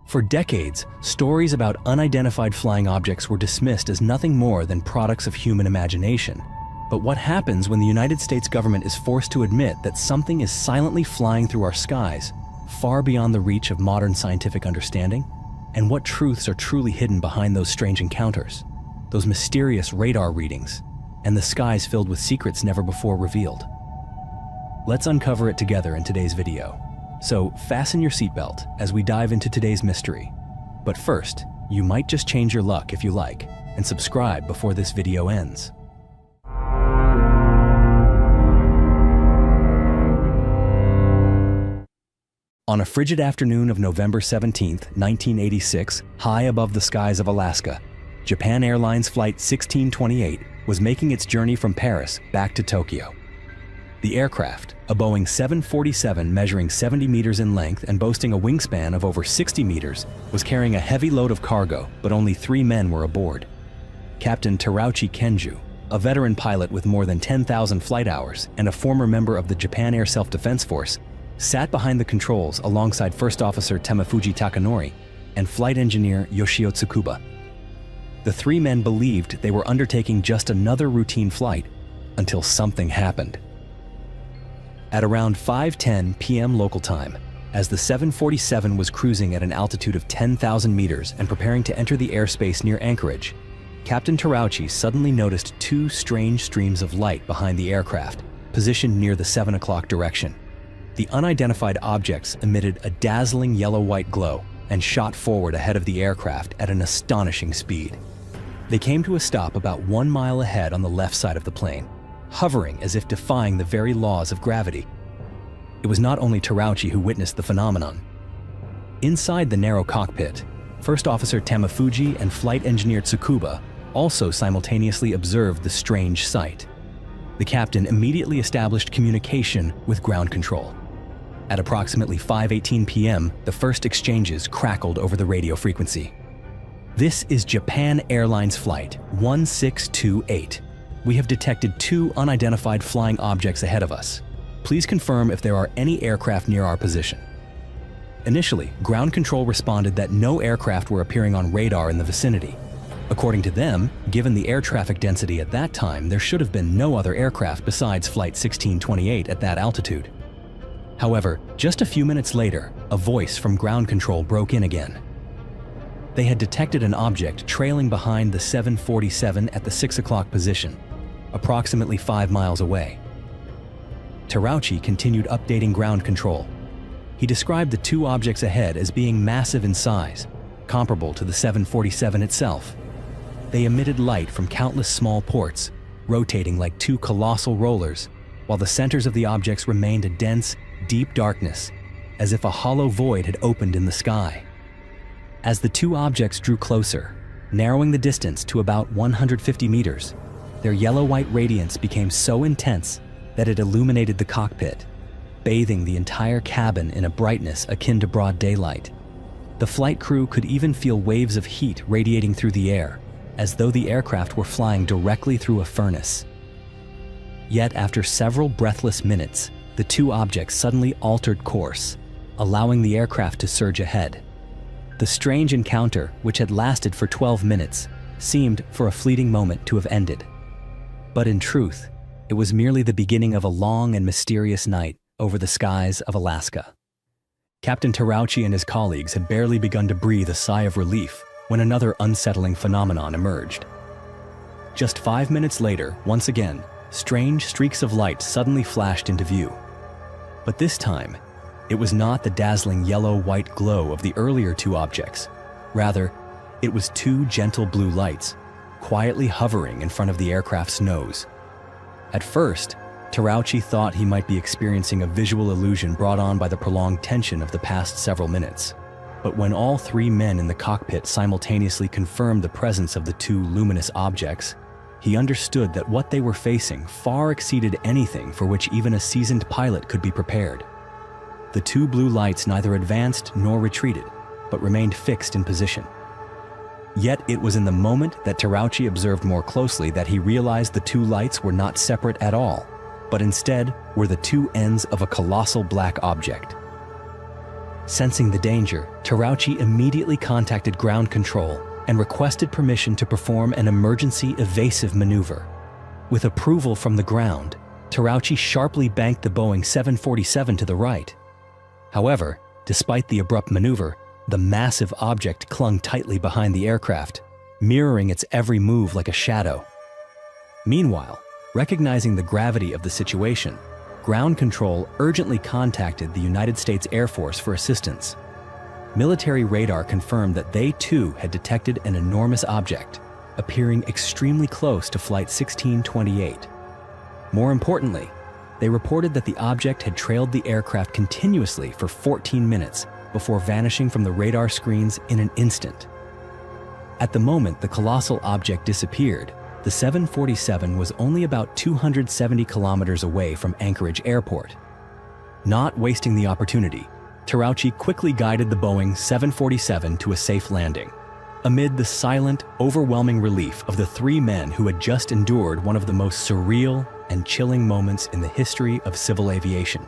For decades, stories about unidentified flying objects were dismissed as nothing more than products of human imagination. But what happens when the United States government is forced to admit that something is silently flying through our skies, far beyond the reach of modern scientific understanding? And what truths are truly hidden behind those strange encounters, those mysterious radar readings, and the skies filled with secrets never before revealed? Let's uncover it together in today's video. So fasten your seatbelt as we dive into today's mystery. But first, you might just change your luck if you like, and subscribe before this video ends. On a frigid afternoon of November 17, 1986, high above the skies of Alaska, Japan Airlines Flight 1628 was making its journey from Paris back to Tokyo. The aircraft, a Boeing 747 measuring 70 meters in length and boasting a wingspan of over 60 meters, was carrying a heavy load of cargo, but only 3 men were aboard. Captain Terauchi Kenju, a veteran pilot with more than 10,000 flight hours and a former member of the Japan Air Self-Defense Force, sat behind the controls alongside First Officer Temufuji Takanori and Flight Engineer Yoshio Tsukuba. The 3 men believed they were undertaking just another routine flight until something happened. At around 5:10 p.m. local time, as the 747 was cruising at an altitude of 10,000 meters and preparing to enter the airspace near Anchorage, Captain Terauchi suddenly noticed 2 strange streams of light behind the aircraft, positioned near the 7 o'clock direction. The unidentified objects emitted a dazzling yellow-white glow and shot forward ahead of the aircraft at an astonishing speed. They came to a stop about 1 mile ahead on the left side of the plane, hovering as if defying the very laws of gravity. It was not only Terauchi who witnessed the phenomenon. Inside the narrow cockpit, First Officer Temufuji and Flight Engineer Tsukuba also simultaneously observed the strange sight. The captain immediately established communication with ground control. At approximately 5:18 p.m., the first exchanges crackled over the radio frequency. "This is Japan Airlines Flight 1628. We have detected 2 unidentified flying objects ahead of us. Please confirm if there are any aircraft near our position." Initially, ground control responded that no aircraft were appearing on radar in the vicinity. According to them, given the air traffic density at that time, there should have been no other aircraft besides Flight 1628 at that altitude. However, just a few minutes later, a voice from ground control broke in again. They had detected an object trailing behind the 747 at the 6 o'clock position, approximately 5 miles away. Terauchi continued updating ground control. He described the 2 objects ahead as being massive in size, comparable to the 747 itself. They emitted light from countless small ports, rotating like 2 colossal rollers, while the centers of the objects remained a dense, deep darkness, as if a hollow void had opened in the sky. As the 2 objects drew closer, narrowing the distance to about 150 meters, their yellow-white radiance became so intense that it illuminated the cockpit, bathing the entire cabin in a brightness akin to broad daylight. The flight crew could even feel waves of heat radiating through the air, as though the aircraft were flying directly through a furnace. Yet after several breathless minutes, the 2 objects suddenly altered course, allowing the aircraft to surge ahead. The strange encounter, which had lasted for 12 minutes, seemed for a fleeting moment to have ended. But in truth, it was merely the beginning of a long and mysterious night over the skies of Alaska. Captain Terauchi and his colleagues had barely begun to breathe a sigh of relief when another unsettling phenomenon emerged. Just 5 minutes later, once again, strange streaks of light suddenly flashed into view. But this time, it was not the dazzling yellow-white glow of the earlier 2 objects. Rather, it was 2 gentle blue lights, quietly hovering in front of the aircraft's nose. At first, Terauchi thought he might be experiencing a visual illusion brought on by the prolonged tension of the past several minutes. But when all 3 men in the cockpit simultaneously confirmed the presence of the 2 luminous objects, he understood that what they were facing far exceeded anything for which even a seasoned pilot could be prepared. The 2 blue lights neither advanced nor retreated, but remained fixed in position. Yet it was in the moment that Terauchi observed more closely that he realized the 2 lights were not separate at all, but instead were the 2 ends of a colossal black object. Sensing the danger, Terauchi immediately contacted ground control and requested permission to perform an emergency evasive maneuver. With approval from the ground, Terauchi sharply banked the Boeing 747 to the right. However, despite the abrupt maneuver, the massive object clung tightly behind the aircraft, mirroring its every move like a shadow. Meanwhile, recognizing the gravity of the situation, ground control urgently contacted the United States Air Force for assistance. Military radar confirmed that they too had detected an enormous object, appearing extremely close to Flight 1628. More importantly, they reported that the object had trailed the aircraft continuously for 14 minutes before vanishing from the radar screens in an instant. At the moment the colossal object disappeared, the 747 was only about 270 kilometers away from Anchorage Airport. Not wasting the opportunity, Terauchi quickly guided the Boeing 747 to a safe landing, amid the silent, overwhelming relief of the three men who had just endured one of the most surreal and chilling moments in the history of civil aviation.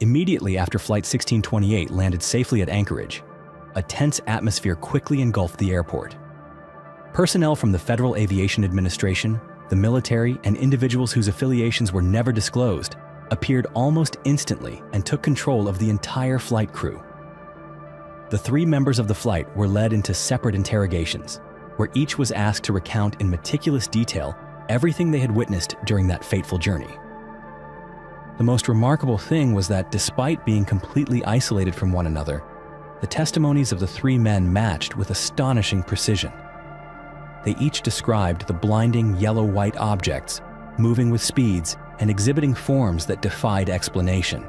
Immediately after Flight 1628 landed safely at Anchorage, a tense atmosphere quickly engulfed the airport. Personnel from the Federal Aviation Administration, the military, and individuals whose affiliations were never disclosed appeared almost instantly and took control of the entire flight crew. The three members of the flight were led into separate interrogations, where each was asked to recount in meticulous detail everything they had witnessed during that fateful journey. The most remarkable thing was that despite being completely isolated from one another, the testimonies of the three men matched with astonishing precision. They each described the blinding yellow-white objects, moving with speeds and exhibiting forms that defied explanation.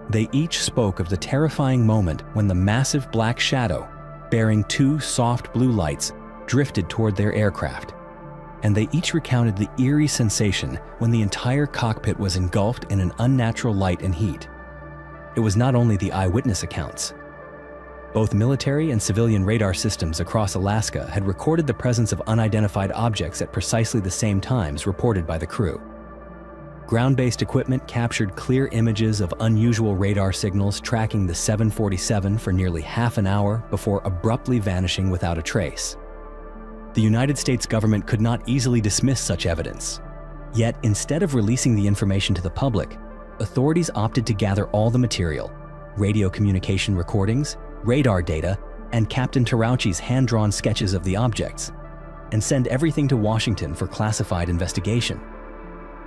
They each spoke of the terrifying moment when the massive black shadow, bearing two soft blue lights, drifted toward their aircraft. And they each recounted the eerie sensation when the entire cockpit was engulfed in an unnatural light and heat. It was not only the eyewitness accounts. Both military and civilian radar systems across Alaska had recorded the presence of unidentified objects at precisely the same times reported by the crew. Ground-based equipment captured clear images of unusual radar signals tracking the 747 for nearly half an hour before abruptly vanishing without a trace. The United States government could not easily dismiss such evidence. Yet, instead of releasing the information to the public, authorities opted to gather all the material, radio communication recordings, radar data, and Captain Terauchi's hand-drawn sketches of the objects, and send everything to Washington for classified investigation.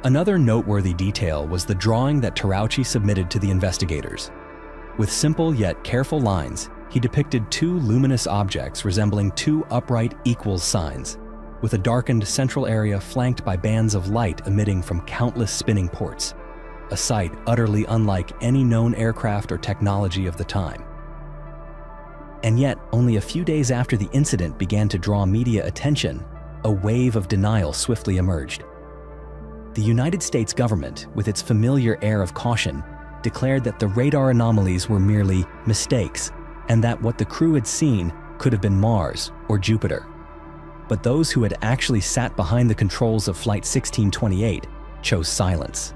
Another noteworthy detail was the drawing that Terauchi submitted to the investigators. With simple yet careful lines, he depicted two luminous objects resembling two upright equals signs, with a darkened central area flanked by bands of light emitting from countless spinning ports, a sight utterly unlike any known aircraft or technology of the time. And yet, only a few days after the incident began to draw media attention, a wave of denial swiftly emerged. The United States government, with its familiar air of caution, declared that the radar anomalies were merely mistakes and that what the crew had seen could have been Mars or Jupiter. But those who had actually sat behind the controls of Flight 1628 chose silence.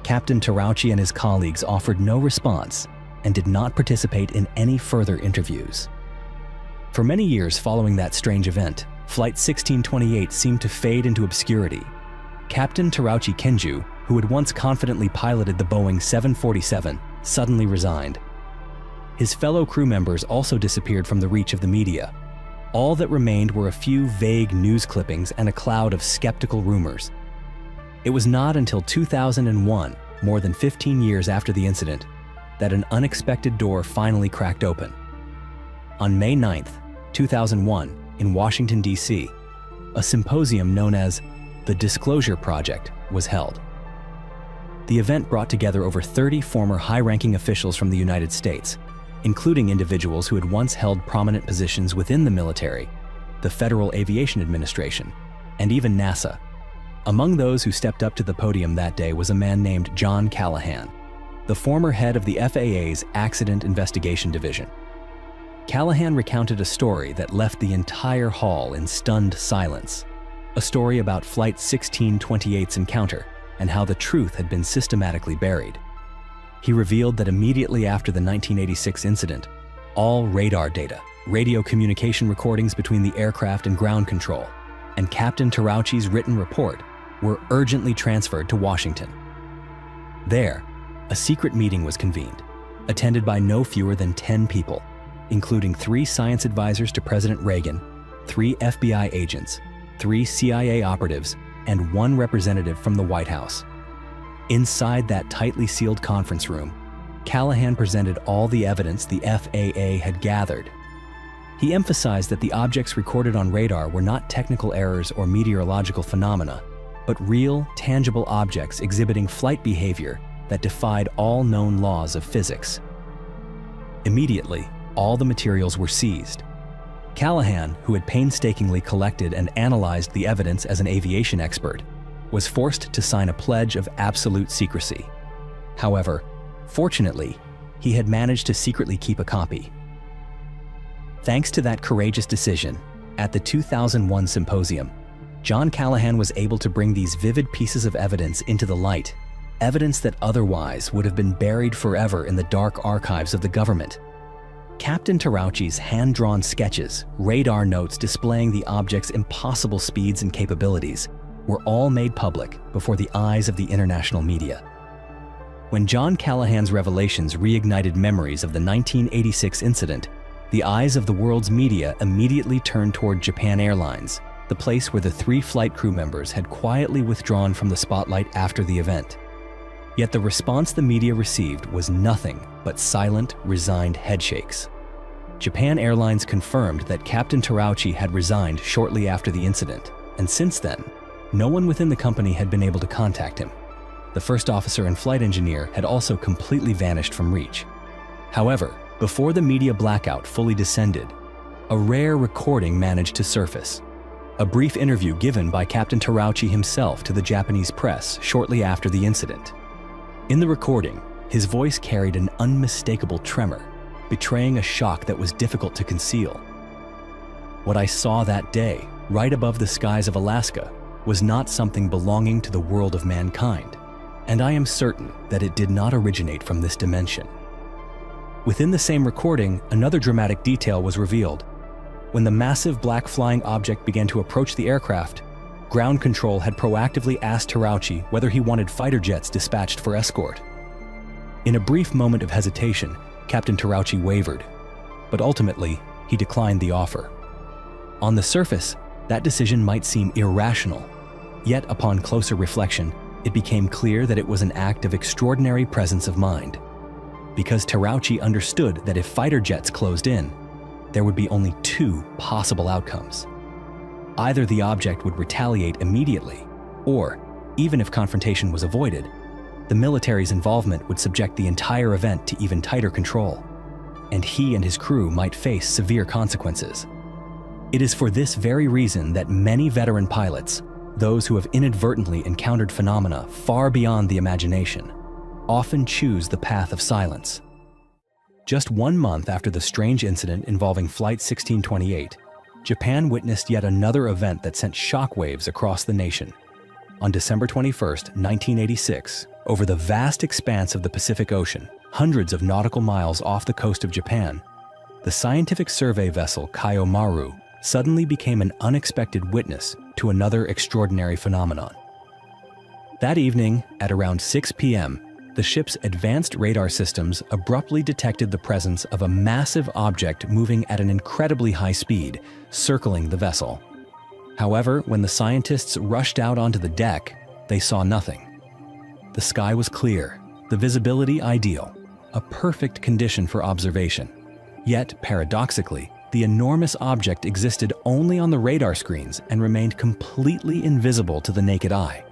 Captain Terauchi and his colleagues offered no response and did not participate in any further interviews. For many years following that strange event, Flight 1628 seemed to fade into obscurity. Captain Terauchi Kenju, who had once confidently piloted the Boeing 747, suddenly resigned. His fellow crew members also disappeared from the reach of the media. All that remained were a few vague news clippings and a cloud of skeptical rumors. It was not until 2001, more than 15 years after the incident, that an unexpected door finally cracked open. On May 9, 2001, in Washington, D.C., a symposium known as the Disclosure Project was held. The event brought together over 30 former high-ranking officials from the United States, including individuals who had once held prominent positions within the military, the Federal Aviation Administration, and even NASA. Among those who stepped up to the podium that day was a man named John Callahan, the former head of the FAA's Accident Investigation Division. Callahan recounted a story that left the entire hall in stunned silence, a story about Flight 1628's encounter and how the truth had been systematically buried. He revealed that immediately after the 1986 incident, all radar data, radio communication recordings between the aircraft and ground control, and Captain Terauchi's written report were urgently transferred to Washington. There, a secret meeting was convened, attended by no fewer than 10 people, including 3 science advisors to President Reagan, 3 FBI agents, 3 CIA operatives, and 1 representative from the White House. Inside that tightly sealed conference room, Callahan presented all the evidence the FAA had gathered. He emphasized that the objects recorded on radar were not technical errors or meteorological phenomena, but real, tangible objects exhibiting flight behavior that defied all known laws of physics. Immediately, all the materials were seized. Callahan, who had painstakingly collected and analyzed the evidence as an aviation expert, was forced to sign a pledge of absolute secrecy. However, fortunately, he had managed to secretly keep a copy. Thanks to that courageous decision, at the 2001 symposium, John Callahan was able to bring these vivid pieces of evidence into the light, evidence that otherwise would have been buried forever in the dark archives of the government. Captain Terauchi's hand-drawn sketches, radar notes displaying the object's impossible speeds and capabilities, were all made public before the eyes of the international media. When John Callahan's revelations reignited memories of the 1986 incident, the eyes of the world's media immediately turned toward Japan Airlines, the place where the 3 flight crew members had quietly withdrawn from the spotlight after the event. Yet the response the media received was nothing but silent, resigned headshakes. Japan Airlines confirmed that Captain Terauchi had resigned shortly after the incident, and since then, no one within the company had been able to contact him. The first officer and flight engineer had also completely vanished from reach. However, before the media blackout fully descended, a rare recording managed to surface. A brief interview given by Captain Terauchi himself to the Japanese press shortly after the incident. In the recording, his voice carried an unmistakable tremor, betraying a shock that was difficult to conceal. What I saw that day, right above the skies of Alaska, was not something belonging to the world of mankind, and I am certain that it did not originate from this dimension. Within the same recording, another dramatic detail was revealed. When the massive black flying object began to approach the aircraft, ground control had proactively asked Terauchi whether he wanted fighter jets dispatched for escort. In a brief moment of hesitation, Captain Terauchi wavered, but ultimately, he declined the offer. On the surface, that decision might seem irrational, yet upon closer reflection, it became clear that it was an act of extraordinary presence of mind. Because Terauchi understood that if fighter jets closed in, there would be only 2 possible outcomes. Either the object would retaliate immediately, or, even if confrontation was avoided, the military's involvement would subject the entire event to even tighter control, and he and his crew might face severe consequences. It is for this very reason that many veteran pilots, those who have inadvertently encountered phenomena far beyond the imagination, often choose the path of silence. Just 1 month after the strange incident involving Flight 1628, Japan witnessed yet another event that sent shockwaves across the nation. On December 21, 1986, over the vast expanse of the Pacific Ocean, hundreds of nautical miles off the coast of Japan, the scientific survey vessel Kaiomaru suddenly became an unexpected witness to another extraordinary phenomenon. That evening, at around 6 p.m., the ship's advanced radar systems abruptly detected the presence of a massive object moving at an incredibly high speed, circling the vessel. However, when the scientists rushed out onto the deck, they saw nothing. The sky was clear, the visibility ideal, a perfect condition for observation. Yet, paradoxically, the enormous object existed only on the radar screens and remained completely invisible to the naked eye.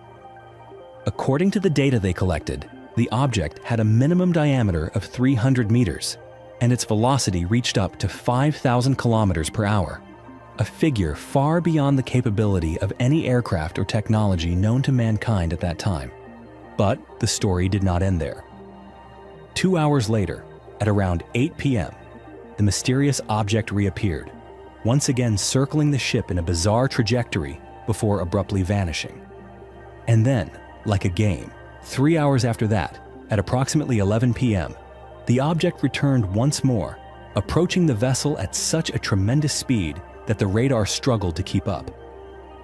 According to the data they collected, the object had a minimum diameter of 300 meters, and its velocity reached up to 5,000 kilometers per hour, a figure far beyond the capability of any aircraft or technology known to mankind at that time. But the story did not end there. 2 hours later, at around 8 p.m., the mysterious object reappeared, once again circling the ship in a bizarre trajectory before abruptly vanishing. And then, like a game, 3 hours after that, At approximately 11 p.m., the object returned once more, approaching the vessel at such a tremendous speed that the radar struggled to keep up.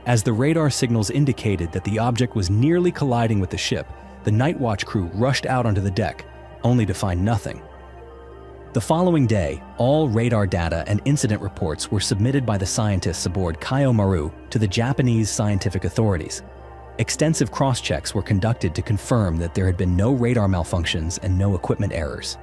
As the radar signals indicated that the object was nearly colliding with the ship, the night watch crew rushed out onto the deck, only to find nothing. The following day, all radar data and incident reports were submitted by the scientists aboard Kaio Maru to the Japanese scientific authorities. Extensive cross-checks were conducted to confirm that there had been no radar malfunctions and no equipment errors.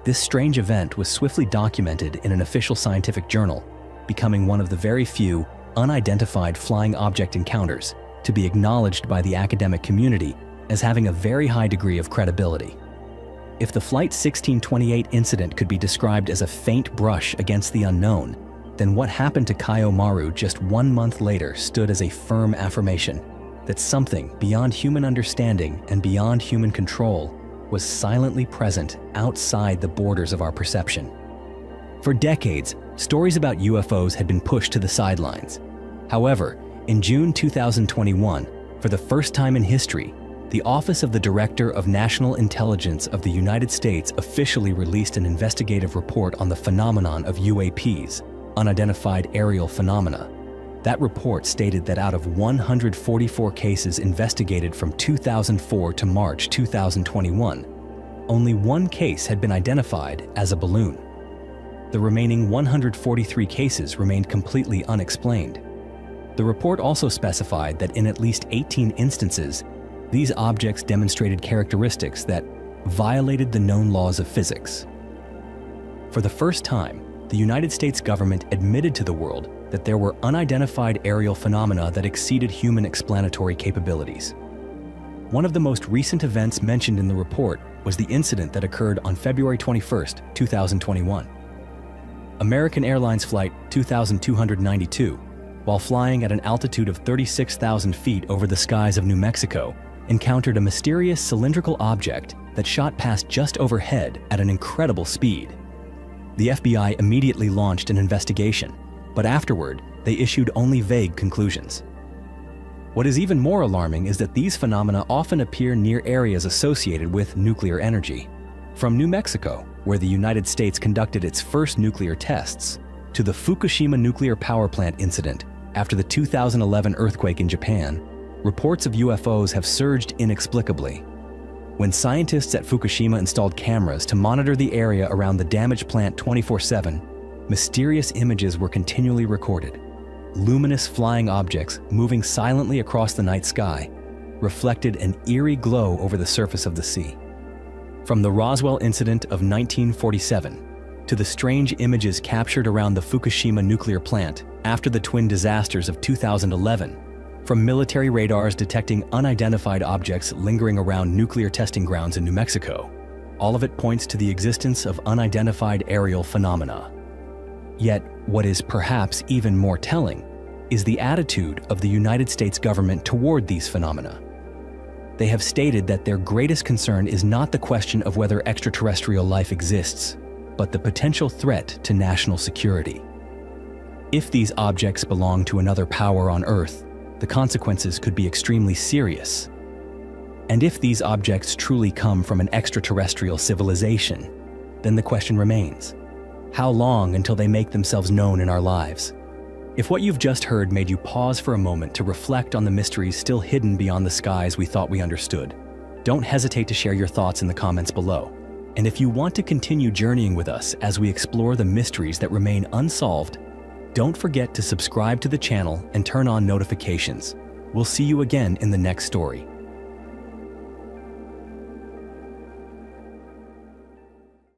This strange event was swiftly documented in an official scientific journal, becoming one of the very few unidentified flying object encounters to be acknowledged by the academic community as having a very high degree of credibility. If the Flight 1628 incident could be described as a faint brush against the unknown, then what happened to Kaio Maru just 1 month later stood as a firm affirmation that something beyond human understanding and beyond human control was silently present outside the borders of our perception. For decades, stories about UFOs had been pushed to the sidelines. However, in June 2021, for the first time in history, the Office of the Director of National Intelligence of the United States officially released an investigative report on the phenomenon of UAPs, unidentified aerial phenomena. That report stated that out of 144 cases investigated from 2004 to March 2021, only 1 case had been identified as a balloon. The remaining 143 cases remained completely unexplained. The report also specified that in at least 18 instances, these objects demonstrated characteristics that violated the known laws of physics. For the first time, the United States government admitted to the world that there were unidentified aerial phenomena that exceeded human explanatory capabilities. One of the most recent events mentioned in the report was the incident that occurred on February 21, 2021. American Airlines Flight 2292, while flying at an altitude of 36,000 feet over the skies of New Mexico, encountered a mysterious cylindrical object that shot past just overhead at an incredible speed. The FBI immediately launched an investigation, but afterward, they issued only vague conclusions. What is even more alarming is that these phenomena often appear near areas associated with nuclear energy. From New Mexico, where the United States conducted its first nuclear tests, to the Fukushima nuclear power plant incident after the 2011 earthquake in Japan, reports of UFOs have surged inexplicably. When scientists at Fukushima installed cameras to monitor the area around the damaged plant 24/7, mysterious images were continually recorded. Luminous flying objects moving silently across the night sky reflected an eerie glow over the surface of the sea. From the Roswell incident of 1947 to the strange images captured around the Fukushima nuclear plant after the twin disasters of 2011, from military radars detecting unidentified objects lingering around nuclear testing grounds in New Mexico, all of it points to the existence of unidentified aerial phenomena. Yet, what is perhaps even more telling is the attitude of the United States government toward these phenomena. They have stated that their greatest concern is not the question of whether extraterrestrial life exists, but the potential threat to national security. If these objects belong to another power on Earth, the consequences could be extremely serious. And if these objects truly come from an extraterrestrial civilization, then the question remains: how long until they make themselves known in our lives? If what you've just heard made you pause for a moment to reflect on the mysteries still hidden beyond the skies we thought we understood, don't hesitate to share your thoughts in the comments below. And if you want to continue journeying with us as we explore the mysteries that remain unsolved, don't forget to subscribe to the channel and turn on notifications. We'll see you again in the next story.